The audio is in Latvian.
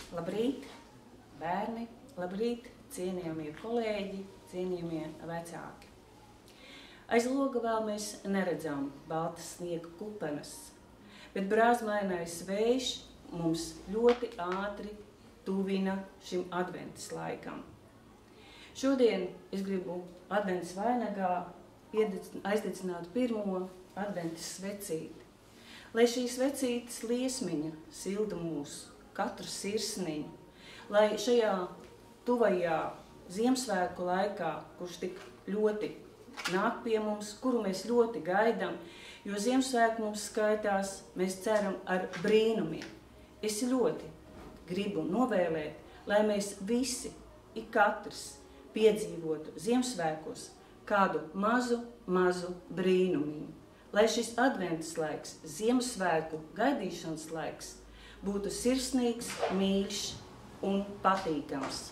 Labrīt, bērni, labrīt, cienījamie kolēģi, cienījamie vecāki. Aiz loga vēl mēs neredzam baltas sniega kupenes, bet brāzmainais vējš mums ļoti ātri tuvina šim adventas laikam. Šodien es gribu adventas vainagā aizdedzināt pirmo adventas svecīti, lai šīs svecītes liesmiņa silda mūsu katru sirsniņu, lai šajā tuvajā Ziemassvētku laikā, kurš tik ļoti nāk pie mums, kuru mēs ļoti gaidām, jo Ziemassvētku mums skaitās, mēs ceram ar brīnumiem. Es ļoti gribu novēlēt, lai mēs visi, ik katrs, piedzīvotu Ziemassvētkos kādu mazu brīnumiņu, lai šis adventas laiks, Ziemassvētku gaidīšanas laiks, būtu sirsnīgs, mīļš un patīkams.